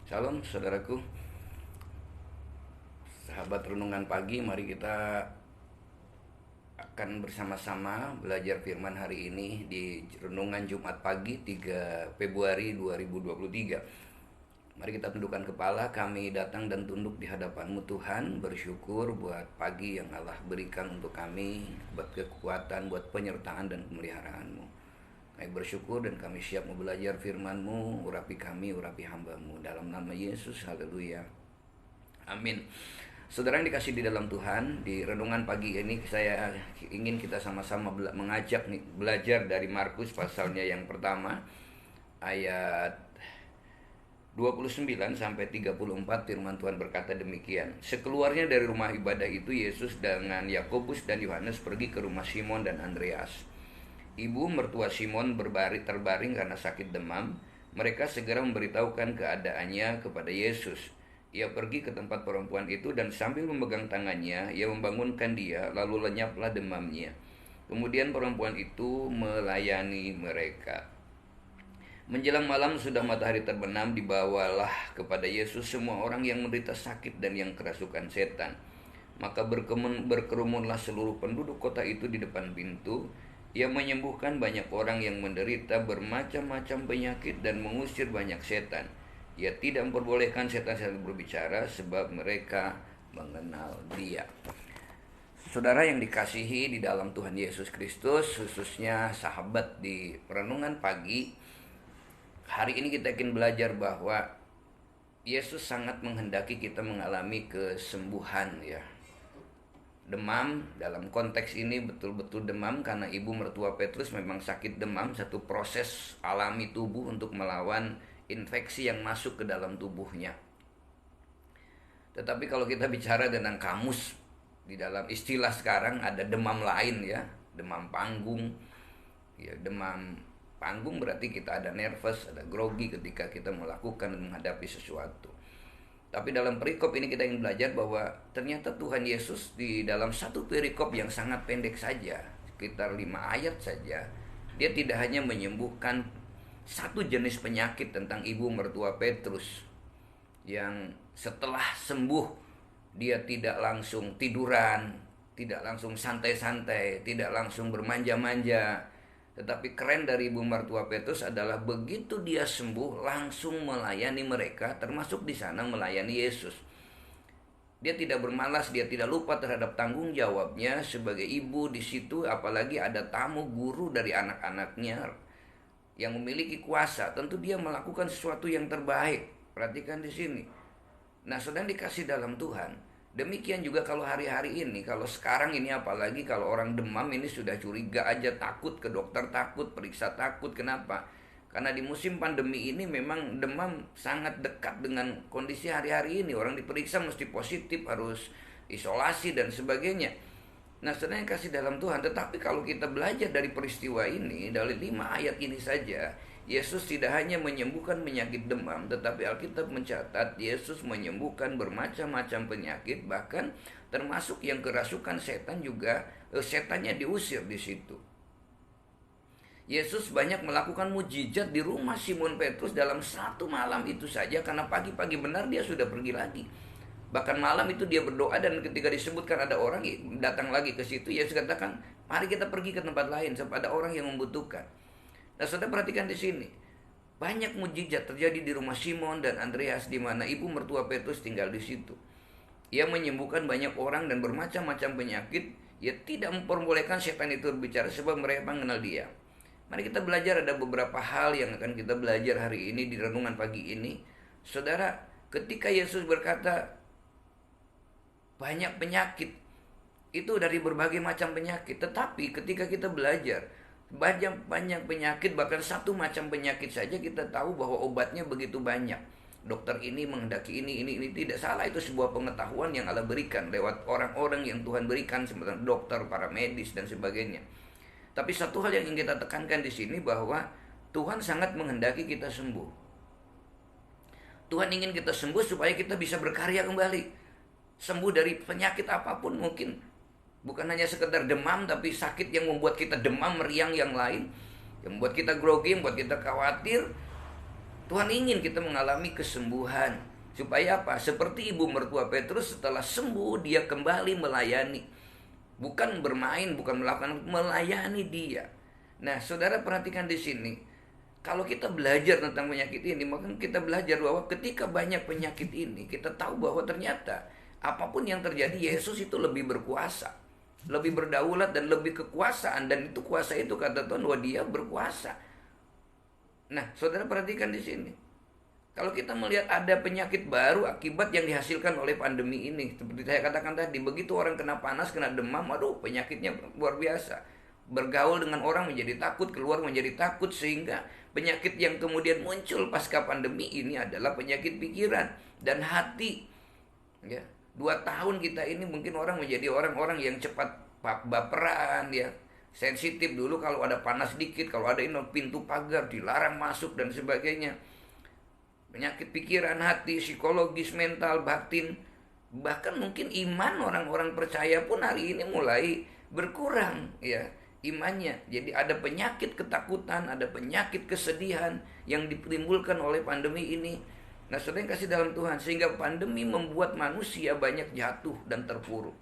Shalom saudaraku, sahabat renungan pagi, mari kita akan bersama-sama belajar firman hari ini di renungan Jumat pagi 3 Februari 2023. Mari kita tundukkan kepala, kami datang dan tunduk di hadapan-Mu Tuhan, bersyukur buat pagi yang Allah berikan untuk kami, buat kekuatan, buat penyertaan dan pemeliharaan-Mu. Kami bersyukur dan kami siap mau belajar firman-Mu, urapi kami, urapi hamba-Mu. Dalam nama Yesus, haleluya. Amin. Saudara yang dikasih di dalam Tuhan, di renungan pagi ini saya ingin kita sama-sama mengajak nih, belajar dari Markus pasalnya yang pertama, ayat 29 sampai 34. Firman Tuhan berkata demikian. Sekeluarnya dari rumah ibadah itu, Yesus dengan Yakobus dan Yohanes pergi ke rumah Simon dan Andreas. Ibu mertua Simon terbaring karena sakit demam. Mereka segera memberitahukan keadaannya kepada Yesus. Ia pergi ke tempat perempuan itu dan sambil memegang tangannya, ia membangunkan dia, lalu lenyaplah demamnya. Kemudian perempuan itu melayani mereka. Menjelang malam sudah matahari terbenam, dibawalah kepada Yesus semua orang yang menderita sakit dan yang kerasukan setan. Maka berkerumunlah seluruh penduduk kota itu di depan pintu. Ia menyembuhkan banyak orang yang menderita bermacam-macam penyakit dan mengusir banyak setan. Ia tidak memperbolehkan setan-setan berbicara sebab mereka mengenal Dia. Saudara yang dikasihi di dalam Tuhan Yesus Kristus, khususnya sahabat di renungan pagi, hari ini kita ingin belajar bahwa Yesus sangat menghendaki kita mengalami kesembuhan ya. Demam dalam konteks ini betul-betul demam karena ibu mertua Petrus memang sakit demam, satu proses alami tubuh untuk melawan infeksi yang masuk ke dalam tubuhnya. Tetapi kalau kita bicara tentang kamus, di dalam istilah sekarang ada demam lain ya, demam panggung. Ya, demam panggung berarti kita ada nervous, ada grogi ketika kita melakukan dan menghadapi sesuatu. Tapi dalam perikop ini kita ingin belajar bahwa ternyata Tuhan Yesus di dalam satu perikop yang sangat pendek saja, sekitar 5 ayat saja, Dia tidak hanya menyembuhkan satu jenis penyakit tentang ibu mertua Petrus yang setelah sembuh dia tidak langsung tiduran, tidak langsung santai-santai, tidak langsung bermanja-manja. Tetapi keren dari ibu mertua Petrus adalah begitu dia sembuh langsung melayani mereka, termasuk di sana melayani Yesus. Dia tidak bermalas, dia tidak lupa terhadap tanggung jawabnya sebagai ibu di situ, apalagi ada tamu guru dari anak-anaknya yang memiliki kuasa, tentu dia melakukan sesuatu yang terbaik. Perhatikan di sini. Nah, saudara dikasih dalam Tuhan. Demikian juga kalau hari-hari ini, kalau sekarang ini apalagi kalau orang demam ini sudah curiga aja, takut ke dokter, takut periksa, takut. Kenapa? Karena di musim pandemi ini memang demam sangat dekat dengan kondisi hari-hari ini. Orang diperiksa mesti positif, harus isolasi dan sebagainya. Nah, saudara yang kasih dalam Tuhan, tetapi kalau kita belajar dari peristiwa ini, dari 5 ayat ini saja, Yesus tidak hanya menyembuhkan penyakit demam, tetapi Alkitab mencatat Yesus menyembuhkan bermacam-macam penyakit, bahkan termasuk yang kerasukan setan juga, setannya diusir di situ. Yesus banyak melakukan mujizat di rumah Simon Petrus dalam satu malam itu saja, karena pagi-pagi benar dia sudah pergi lagi. Bahkan malam itu dia berdoa dan ketika disebutkan ada orang datang lagi ke situ, Yesus katakan, mari kita pergi ke tempat lain sebab ada orang yang membutuhkan. Nah, saudara perhatikan di sini. Banyak mujizat terjadi di rumah Simon dan Andreas di mana ibu mertua Petrus tinggal di situ. Ia menyembuhkan banyak orang dan bermacam-macam penyakit. Ia tidak memperbolehkan setan itu berbicara sebab mereka mengenal Dia. Mari kita belajar, ada beberapa hal yang akan kita belajar hari ini di renungan pagi ini. Saudara, ketika Yesus berkata banyak penyakit, itu dari berbagai macam penyakit. Tetapi ketika kita belajar banyak penyakit, bahkan satu macam penyakit saja kita tahu bahwa obatnya begitu banyak. Dokter ini menghendaki ini tidak salah, itu sebuah pengetahuan yang Allah berikan lewat orang-orang yang Tuhan berikan seperti dokter, para medis dan sebagainya. Tapi satu hal yang ingin kita tekankan di sini bahwa Tuhan sangat menghendaki kita sembuh. Tuhan ingin kita sembuh supaya kita bisa berkarya kembali. Sembuh dari penyakit apapun mungkin. Bukan hanya sekedar demam, tapi sakit yang membuat kita demam, meriang yang lain, yang membuat kita grogi, yang membuat kita khawatir. Tuhan ingin kita mengalami kesembuhan. Supaya apa? Seperti ibu mertua Petrus, setelah sembuh dia kembali melayani. Bukan bermain, bukan melakukan, melayani dia. Nah, saudara perhatikan di sini. Kalau kita belajar tentang penyakit ini, maka kita belajar bahwa ketika banyak penyakit ini, kita tahu bahwa ternyata apapun yang terjadi, Yesus itu lebih berkuasa, lebih berdaulat dan lebih kekuasaan. Dan itu kuasa itu kata Tuhan bahwa dia berkuasa. Nah, saudara perhatikan di sini. Kalau kita melihat ada penyakit baru akibat yang dihasilkan oleh pandemi ini, seperti saya katakan tadi, begitu orang kena panas, kena demam, aduh penyakitnya luar biasa. Bergaul dengan orang menjadi takut, keluar menjadi takut, sehingga penyakit yang kemudian muncul pasca pandemi ini adalah penyakit pikiran dan hati. Ya, 2 tahun kita ini mungkin orang menjadi orang-orang yang cepat baperan, ya, sensitif. Dulu kalau ada panas dikit, kalau ada ini pintu pagar dilarang masuk dan sebagainya. Penyakit pikiran, hati, psikologis, mental, batin, bahkan mungkin iman orang-orang percaya pun hari ini mulai berkurang, ya, imannya. Jadi ada penyakit ketakutan, ada penyakit kesedihan yang ditimbulkan oleh pandemi ini. Nah, saudara yang kasih dalam Tuhan, sehingga pandemi membuat manusia banyak jatuh dan terpuruk.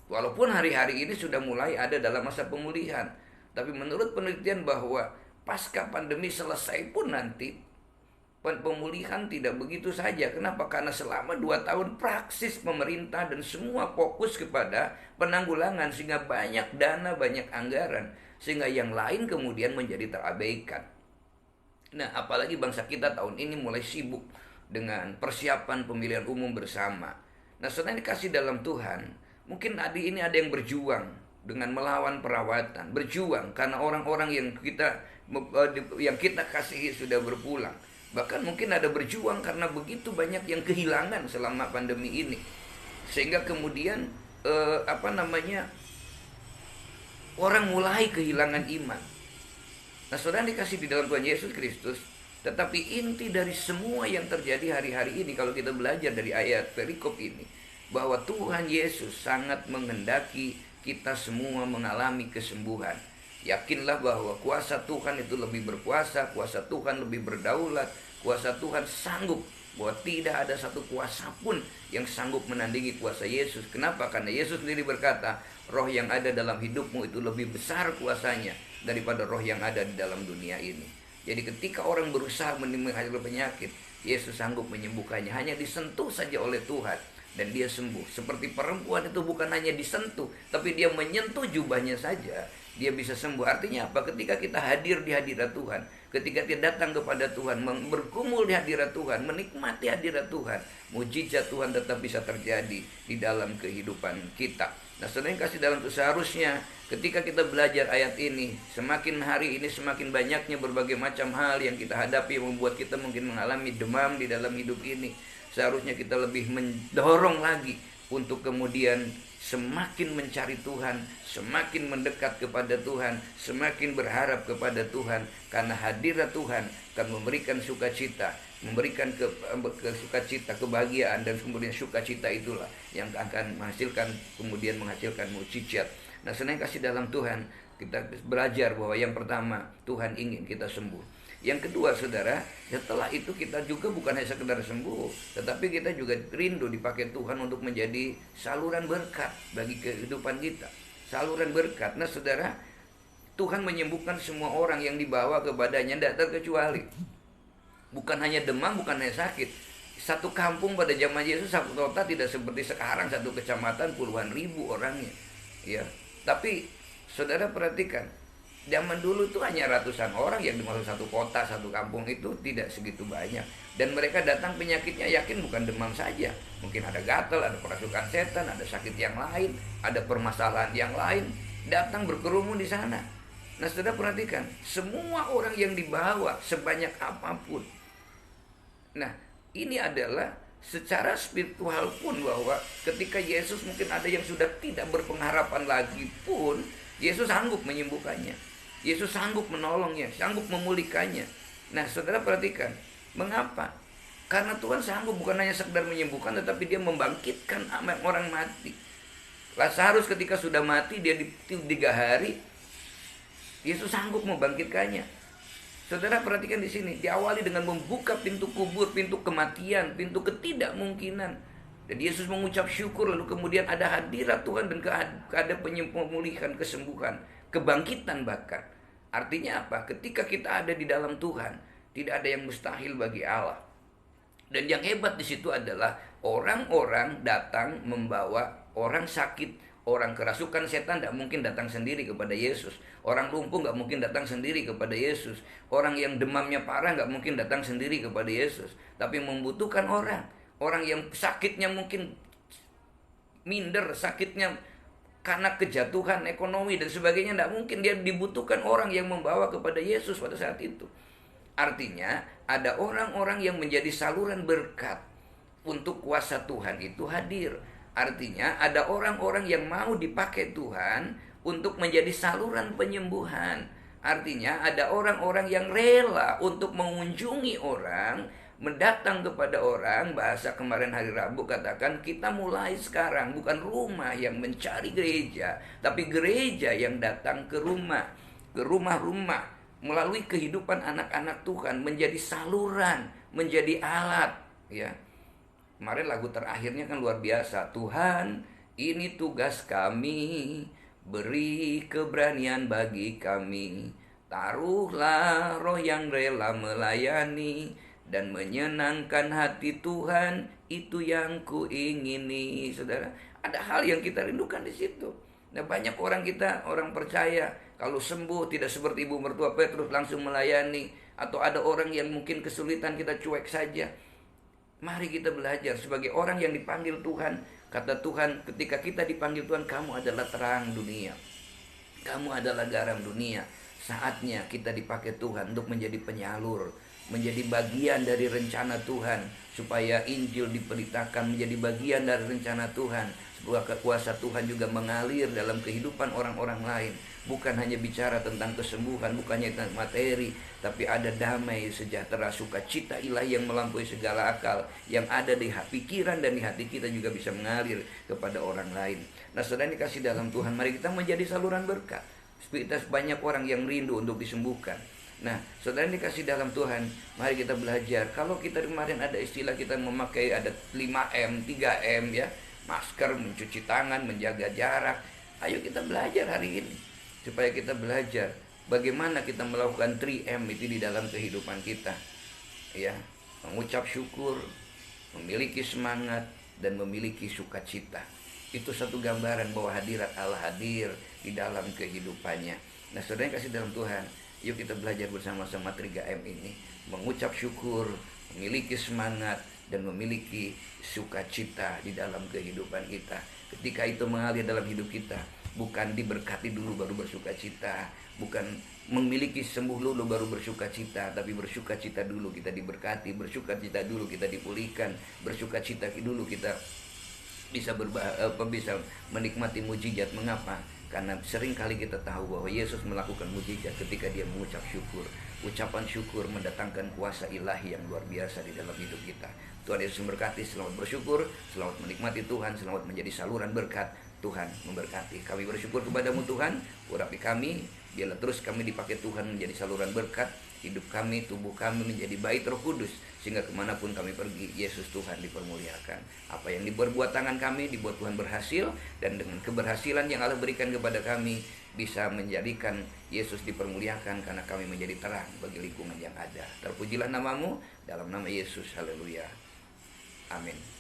Walaupun hari-hari ini sudah mulai ada dalam masa pemulihan, tapi menurut penelitian bahwa pasca pandemi selesai pun nanti pemulihan tidak begitu saja. Kenapa? Karena selama 2 tahun praksis pemerintah dan semua fokus kepada penanggulangan, sehingga banyak dana, banyak anggaran, sehingga yang lain kemudian menjadi terabaikan. Nah, apalagi bangsa kita tahun ini mulai sibuk dengan persiapan pemilihan umum bersama. Nah, saudara dikasih dalam Tuhan, mungkin hari ini ada yang berjuang dengan melawan perawatan, berjuang karena orang-orang yang kita kasihi sudah berpulang. Bahkan mungkin ada berjuang karena begitu banyak yang kehilangan selama pandemi ini, sehingga kemudian orang mulai kehilangan iman. Nah, saudara dikasih di dalam Tuhan Yesus Kristus, tetapi inti dari semua yang terjadi hari-hari ini, kalau kita belajar dari ayat perikop ini, bahwa Tuhan Yesus sangat menghendaki kita semua mengalami kesembuhan. Yakinlah bahwa kuasa Tuhan itu lebih berkuasa, kuasa Tuhan lebih berdaulat, kuasa Tuhan sanggup, bahwa tidak ada satu kuasa pun yang sanggup menandingi kuasa Yesus. Kenapa? Karena Yesus sendiri berkata, roh yang ada dalam hidupmu itu lebih besar kuasanya daripada roh yang ada di dalam dunia ini. Jadi ketika orang berusaha menghasilkan penyakit, Yesus sanggup menyembuhkannya. Hanya disentuh saja oleh Tuhan dan dia sembuh. Seperti perempuan itu bukan hanya disentuh, tapi dia menyentuh jubahnya saja, dia bisa sembuh. Artinya apa? Ketika kita hadir di hadirat Tuhan, ketika kita datang kepada Tuhan, bergumul di hadirat Tuhan, menikmati hadirat Tuhan, mujizat Tuhan tetap bisa terjadi di dalam kehidupan kita. Nah, saudara yang kasih dalam itu, seharusnya ketika kita belajar ayat ini, semakin hari ini semakin banyaknya berbagai macam hal yang kita hadapi yang membuat kita mungkin mengalami demam di dalam hidup ini. Seharusnya kita lebih mendorong lagi untuk kemudian semakin mencari Tuhan, semakin mendekat kepada Tuhan, semakin berharap kepada Tuhan, karena hadirat Tuhan akan memberikan sukacita, memberikan sukacita, kebahagiaan, dan kemudian sukacita itulah yang akan menghasilkan mukjizat. Nah, senang kasih dalam Tuhan, kita belajar bahwa yang pertama, Tuhan ingin kita sembuh. Yang kedua, saudara, setelah itu kita juga bukan hanya sekedar sembuh, tetapi kita juga rindu dipakai Tuhan untuk menjadi saluran berkat bagi kehidupan kita. Saluran berkat. Nah, saudara, Tuhan menyembuhkan semua orang yang dibawa kepadanya, tidak terkecuali. Bukan hanya demam, bukan hanya sakit. Satu kampung pada zaman Yesus, satu kota tidak seperti sekarang, satu kecamatan puluhan ribu orangnya. Ya, tapi saudara perhatikan, zaman dulu itu hanya ratusan orang yang dimasuk satu kota, satu kampung, itu tidak segitu banyak. Dan mereka datang penyakitnya yakin bukan demam saja. Mungkin ada gatal, ada kerasukan setan, ada sakit yang lain, ada permasalahan yang lain. Datang berkerumun di sana. Nah, saudara perhatikan, semua orang yang dibawa sebanyak apapun. Nah, ini adalah secara spiritual pun, bahwa ketika Yesus mungkin ada yang sudah tidak berpengharapan lagi pun, Yesus sanggup menyembuhkannya. Yesus sanggup menolongnya, sanggup memulihkannya. Nah, saudara perhatikan, mengapa? Karena Tuhan sanggup bukan hanya sekedar menyembuhkan, tetapi dia membangkitkan orang mati. Lazarus ketika sudah mati, dia di 3 hari, Yesus sanggup membangkitkannya. Saudara perhatikan di sini, diawali dengan membuka pintu kubur, pintu kematian, pintu ketidakmungkinan. Dan Yesus mengucap syukur, lalu kemudian ada hadirat Tuhan dan ada pemulihan, kesembuhan, kebangkitan bahkan. Artinya apa? Ketika kita ada di dalam Tuhan, tidak ada yang mustahil bagi Allah. Dan yang hebat di situ adalah orang-orang datang membawa orang sakit. Orang kerasukan setan tidak mungkin datang sendiri kepada Yesus. Orang lumpuh nggak mungkin datang sendiri kepada Yesus. Orang yang demamnya parah nggak mungkin datang sendiri kepada Yesus. Tapi membutuhkan orang. Orang yang sakitnya mungkin minder, sakitnya karena kejatuhan ekonomi dan sebagainya, tidak mungkin, dia dibutuhkan orang yang membawa kepada Yesus pada saat itu. Artinya ada orang-orang yang menjadi saluran berkat untuk kuasa Tuhan itu hadir. Artinya ada orang-orang yang mau dipakai Tuhan untuk menjadi saluran penyembuhan. Artinya ada orang-orang yang rela untuk mengunjungi orang, mendatang kepada orang. Bahasa kemarin hari Rabu katakan, kita mulai sekarang bukan rumah yang mencari gereja, tapi gereja yang datang ke rumah, ke rumah-rumah, melalui kehidupan anak-anak Tuhan, menjadi saluran, menjadi alat, ya. Kemarin lagu terakhirnya kan luar biasa. Tuhan, ini tugas kami, beri keberanian bagi kami, taruhlah roh yang rela melayani dan menyenangkan hati Tuhan, itu yang kuingini. Saudara, ada hal yang kita rindukan di situ. Nah, banyak orang kita, orang percaya, kalau sembuh tidak seperti ibu mertua Petrus langsung melayani. Atau ada orang yang mungkin kesulitan, kita cuek saja. Mari kita belajar sebagai orang yang dipanggil Tuhan. Kata Tuhan, ketika kita dipanggil Tuhan, kamu adalah terang dunia, kamu adalah garam dunia. Saatnya kita dipakai Tuhan untuk menjadi penyalur, menjadi bagian dari rencana Tuhan, supaya Injil diberitakan, menjadi bagian dari rencana Tuhan. Sebuah kuasa Tuhan juga mengalir dalam kehidupan orang-orang lain. Bukan hanya bicara tentang kesembuhan, bukan hanya tentang materi, tapi ada damai, sejahtera, sukacita ilahi yang melampaui segala akal, yang ada di pikiran dan di hati kita juga bisa mengalir kepada orang lain. Nah, saudara dikasih dalam Tuhan, mari kita menjadi saluran berkat. Kita banyak orang yang rindu untuk disembuhkan. Nah, saudara dikasih dalam Tuhan, mari kita belajar. Kalau kita kemarin ada istilah kita memakai ada 5M, 3M ya, masker, mencuci tangan, menjaga jarak. Ayo kita belajar hari ini, supaya kita belajar bagaimana kita melakukan 3M itu di dalam kehidupan kita. Ya, mengucap syukur, memiliki semangat, dan memiliki sukacita. Itu satu gambaran bahwa hadirat Allah hadir di dalam kehidupannya. Nah, saudara yang kasih dalam Tuhan, yuk kita belajar bersama-sama 3M ini. Mengucap syukur, memiliki semangat, dan memiliki sukacita di dalam kehidupan kita. Ketika itu mengalir dalam hidup kita, bukan diberkati dulu baru bersukacita, bukan memiliki sembuh dulu baru bersukacita, tapi bersukacita dulu kita diberkati, bersukacita dulu kita dipulihkan, bersukacita dulu kita bisa bisa menikmati mujizat. Mengapa? Karena sering kali kita tahu bahwa Yesus melakukan mujizat ketika dia mengucap syukur. Ucapan syukur mendatangkan kuasa ilahi yang luar biasa di dalam hidup kita. Tuhan Yesus memberkati. Selamat bersyukur, selamat menikmati Tuhan, selamat menjadi saluran berkat. Tuhan memberkati. Kami bersyukur kepadamu Tuhan, urapi kami, biarlah terus kami dipakai Tuhan menjadi saluran berkat. Hidup kami, tubuh kami menjadi bait Roh Kudus, sehingga kemanapun kami pergi, Yesus Tuhan dipermuliakan. Apa yang diperbuat tangan kami, dibuat Tuhan berhasil, dan dengan keberhasilan yang Allah berikan kepada kami, bisa menjadikan Yesus dipermuliakan, karena kami menjadi terang bagi lingkungan yang ada. Terpujilah namamu, dalam nama Yesus, haleluya, amin.